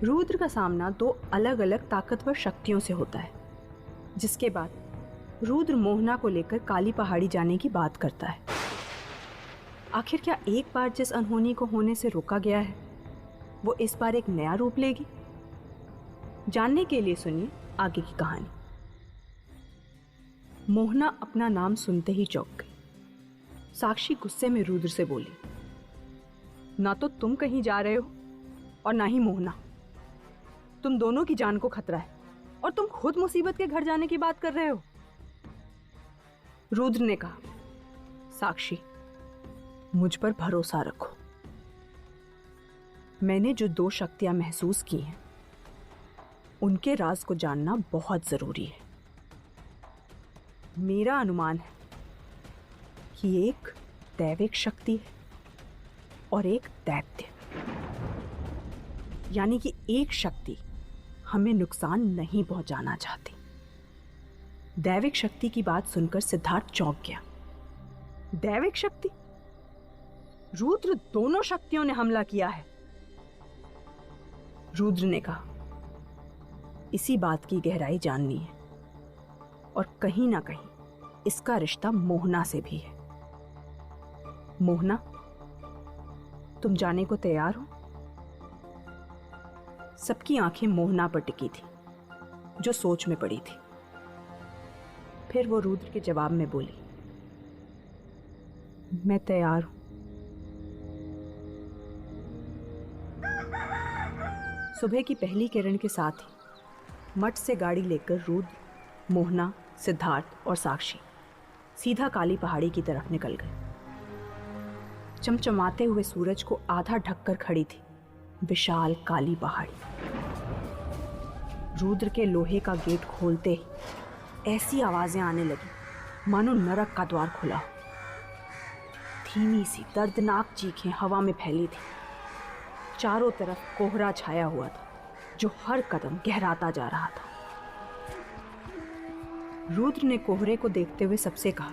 रुद्र का सामना दो अलग अलग ताकतवर शक्तियों से होता है, जिसके बाद रुद्र मोहना को लेकर काली पहाड़ी जाने की बात करता है। आखिर क्या एक बार जिस अनहोनी को होने से रोका गया है वो इस बार एक नया रूप लेगी? जानने के लिए सुनिए आगे की कहानी। मोहना अपना नाम सुनते ही चौंक गई। साक्षी गुस्से में रुद्र से बोली, ना तो तुम कहीं जा रहे हो और ना ही मोहना। तुम दोनों की जान को खतरा है और तुम खुद मुसीबत के घर जाने की बात कर रहे हो। रुद्र ने कहा, साक्षी मुझ पर भरोसा रखो। मैंने जो दो शक्तियां महसूस की हैं उनके राज को जानना बहुत जरूरी है। मेरा अनुमान है कि एक दैविक शक्ति है और एक दैत्य, यानी कि एक शक्ति हमें नुकसान नहीं पहुंचाना चाहती। दैविक शक्ति की बात सुनकर सिद्धार्थ चौंक गया। दैविक शक्ति? रुद्र, दोनों शक्तियों ने हमला किया है। रुद्र ने कहा, इसी बात की गहराई जाननी है और कहीं ना कहीं इसका रिश्ता मोहना से भी है। मोहना, तुम जाने को तैयार हो? सबकी आंखें मोहना पर टिकी थी, जो सोच में पड़ी थी। फिर वो रुद्र के जवाब में बोली, मैं तैयार हूं। सुबह की पहली किरण के साथ ही मठ से गाड़ी लेकर रुद्र, मोहना, सिद्धार्थ और साक्षी सीधा काली पहाड़ी की तरफ निकल गए। चमचमाते हुए सूरज को आधा ढककर खड़ी थी विशाल काली पहाड़ी। रुद्र के लोहे का गेट खोलते ही ऐसी आवाजें आने लगी मानो नरक का द्वार खुला। धीमी सी दर्दनाक चीखें हवा में फैली थी। चारों तरफ कोहरा छाया हुआ था जो हर कदम गहराता जा रहा था। रुद्र ने कोहरे को देखते हुए सबसे कहा,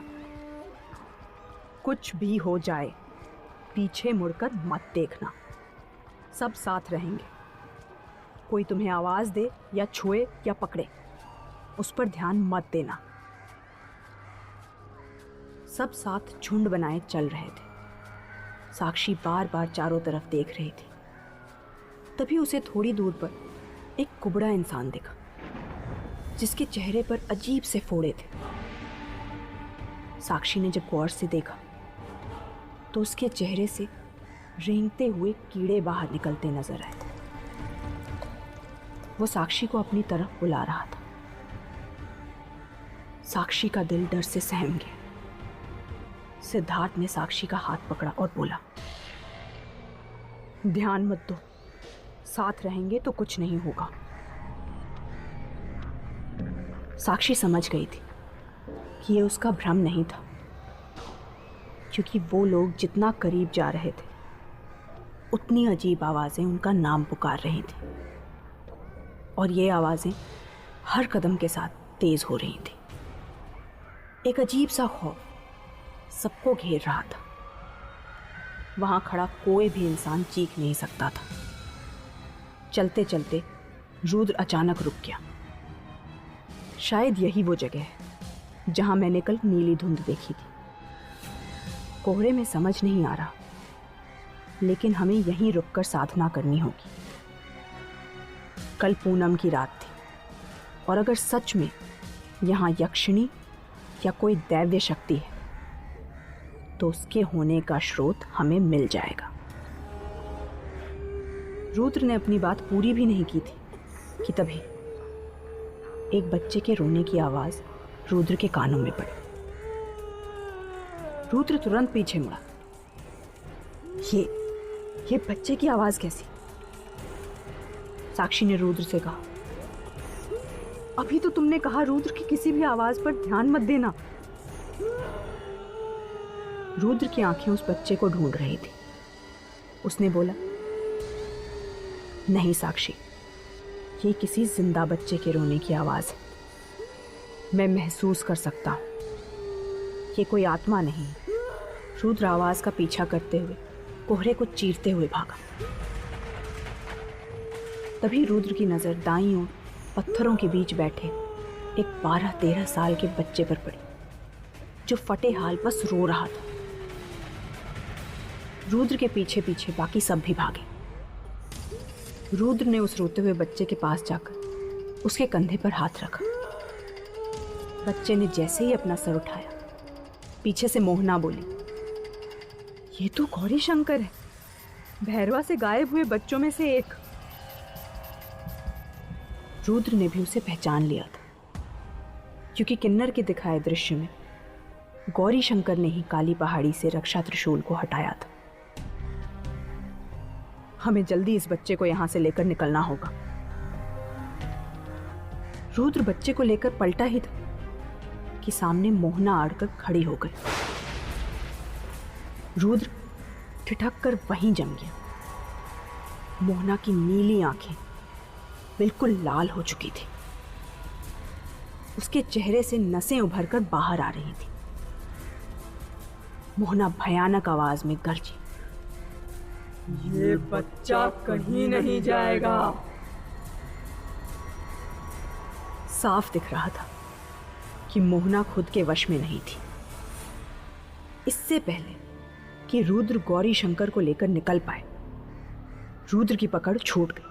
कुछ भी हो जाए पीछे मुड़कर मत देखना, सब साथ रहेंगे। कोई तुम्हें आवाज दे या छुए या पकड़े, उस पर ध्यान मत देना। सब साथ झुंड बनाए चल रहे थे। साक्षी बार बार चारों तरफ देख रही थी। तभी उसे थोड़ी दूर पर एक कुबड़ा इंसान दिखा, जिसके चेहरे पर अजीब से फोड़े थे। साक्षी ने जब गौर से देखा तो उसके चेहरे से रेंगते हुए कीड़े बाहर निकलते नजर आए। वो साक्षी को अपनी तरफ बुला रहा था। साक्षी का दिल डर से सहम गया। सिद्धार्थ ने साक्षी का हाथ पकड़ा और बोला, ध्यान मत दो, साथ रहेंगे तो कुछ नहीं होगा। साक्षी समझ गई थी कि यह उसका भ्रम नहीं था, क्योंकि वो लोग जितना करीब जा रहे थे उतनी अजीब आवाजें उनका नाम पुकार रही थी, और ये आवाजें हर कदम के साथ तेज हो रही थी। एक अजीब सा खौफ सबको घेर रहा था। वहां खड़ा कोई भी इंसान चीख नहीं सकता था। चलते चलते रुद्र अचानक रुक गया। शायद यही वो जगह है जहां मैंने कल नीली धुंध देखी थी। कोहरे में समझ नहीं आ रहा, लेकिन हमें यहीं रुककर साधना करनी होगी। कल पूनम की रात थी, और अगर सच में यहाँ यक्षिणी या कोई दैव्य शक्ति है तो उसके होने का स्रोत हमें मिल जाएगा। रुद्र ने अपनी बात पूरी भी नहीं की थी कि तभी एक बच्चे के रोने की आवाज रुद्र के कानों में पड़ी। रुद्र तुरंत पीछे मुड़ा। ये बच्चे की आवाज कैसी? साक्षी ने रुद्र से कहा, अभी तो तुमने कहा रुद्र की किसी भी आवाज पर ध्यान मत देना। रुद्र की आंखें उस बच्चे को ढूंढ रही थी। उसने बोला, नहीं साक्षी, ये किसी जिंदा बच्चे के रोने की आवाज है। मैं महसूस कर सकता हूं। ये कोई आत्मा नहीं। रुद्र आवाज का पीछा करते हुए कोहरे को चीरते हुए भागा। तभी रुद्र की नजर दाईं ओर पत्थरों के बीच बैठे एक 12-13 साल के बच्चे पर पड़ी, जो फटे हाल बस रो रहा था। रुद्र के पीछे पीछे बाकी सब भी भागे। रुद्र ने उस रोते हुए बच्चे के पास जाकर उसके कंधे पर हाथ रखा। बच्चे ने जैसे ही अपना सर उठाया, पीछे से मोहना बोली, ये तो गौरी शंकर है, भैरवा से गायब हुए बच्चों में से एक। रुद्र ने भी उसे पहचान लिया था, क्योंकि किन्नर के दिखाए दृश्य में गौरी शंकर ने ही काली पहाड़ी से रक्षा त्रिशूल को हटाया था। हमें जल्दी इस बच्चे को यहां से लेकर निकलना होगा। रुद्र बच्चे को लेकर पलटा ही था कि सामने मोहना आड़कर खड़ी हो गई। रुद्र ठिठक कर वहीं जम गया। मोहना की नीली आंखें बिल्कुल लाल हो चुकी थी। उसके चेहरे से नसें उभरकर बाहर आ रही थी। मोहना भयानक आवाज में गरजी, ये बच्चा कहीं नहीं जाएगा। साफ दिख रहा था कि मोहना खुद के वश में नहीं थी। इससे पहले कि रुद्र गौरी शंकर को लेकर निकल पाए, रुद्र की पकड़ छूट गई।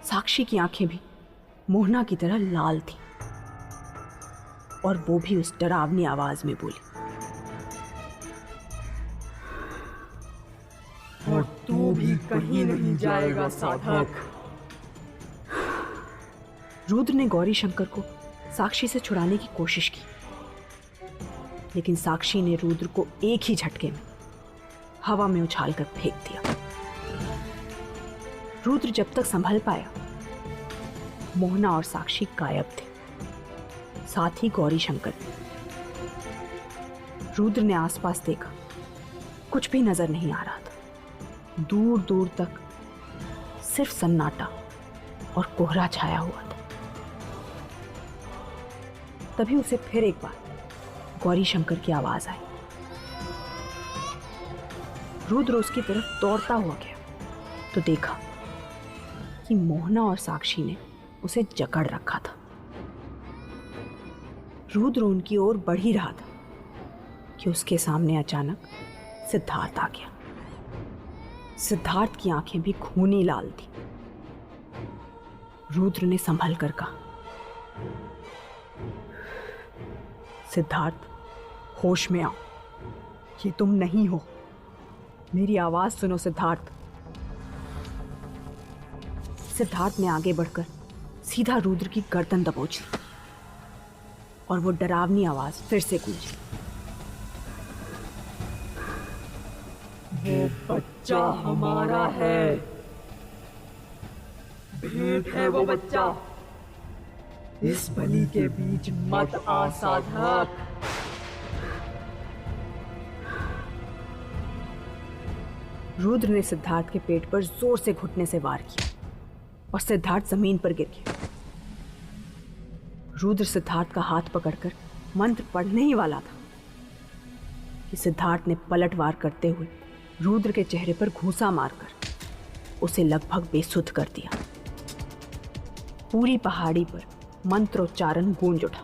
साक्षी की आंखें भी मोहना की तरह लाल थी, और वो भी उस डरावनी आवाज में बोली, और तू भी कहीं नहीं जाएगा साधक। रुद्र ने गौरी शंकर को साक्षी से छुड़ाने की कोशिश की, लेकिन साक्षी ने रुद्र को एक ही झटके में हवा में उछालकर फेंक दिया। रुद्र जब तक संभल पाया, मोहना और साक्षी गायब थे, साथ ही गौरी शंकर भी। रुद्र ने आसपास देखा, कुछ भी नजर नहीं आ रहा था। दूर दूर तक सिर्फ सन्नाटा और कोहरा छाया हुआ था। तभी उसे फिर एक बार गौरी शंकर की आवाज आई। रुद्र उसकी तरफ दौड़ता हुआ गया तो देखा कि मोहना और साक्षी ने उसे जकड़ रखा था। रुद्र उनकी ओर बढ़ ही रहा था कि उसके सामने अचानक सिद्धार्थ आ गया। सिद्धार्थ की आंखें भी खूनी लाल थी। रुद्र ने संभल कर कहा, सिद्धार्थ, होश में आओ, ये तुम नहीं हो, मेरी आवाज सुनो सिद्धार्थ। सिद्धार्थ ने आगे बढ़कर सीधा रुद्र की गर्दन दबोच ली, और वो डरावनी आवाज फिर से गूंजी, वो बच्चा हमारा है, भेंट है वो बच्चा, इस बलि के बीच मत आ साधक। रुद्र ने सिद्धार्थ के पेट पर जोर से घुटने से वार किया और सिद्धार्थ जमीन पर गिर गया। रुद्र सिद्धार्थ का हाथ पकड़कर मंत्र पढ़ने ही वाला था कि सिद्धार्थ ने पलटवार करते हुए रुद्र के चेहरे पर घूंसा मारकर उसे लगभग बेसुध कर दिया। पूरी पहाड़ी पर मंत्रोच्चारण गूंज उठा।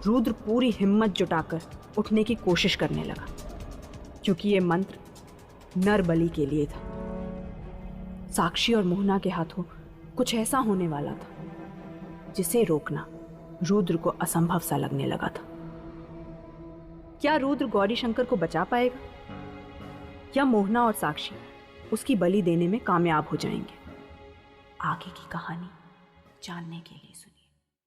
रुद्र पूरी हिम्मत जुटाकर उठने की कोशिश करने लगा, क्योंकि यह मंत्र नर बलि के लिए था। साक्षी और मोहना के हाथों कुछ ऐसा होने वाला था जिसे रोकना रुद्र को असंभव सा लगने लगा था। क्या रुद्र गौरी शंकर को बचा पाएगा, या मोहना और साक्षी उसकी बलि देने में कामयाब हो जाएंगे? आगे की कहानी जानने के लिए